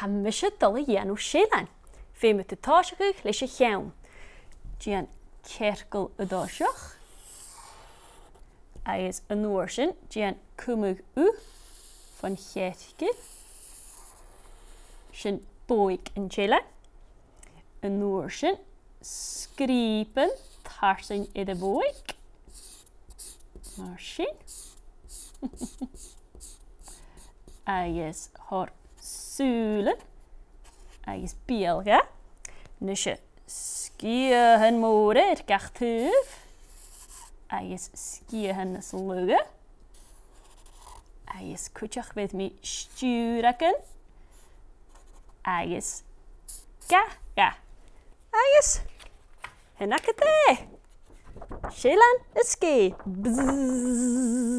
Hamish dul dhéanú sélan. Fé me táiseach leis a cheann. Dían cercail a dáiseach. Agus an nuair sin, dían cumag u fan chéitge. Sin bóig an sélan. An nuair sin, scrípan tarsain iad a bóig. Mar sin. Agus thar súlan. Agus bíalga. Nu sé sciathan móra ar gach tuamh. Agus sciathan na slúga. Agus cúteach bheith mi stúrachan. Agus ga. Agus hynna cyda. Sélan ysgu. Bzzz.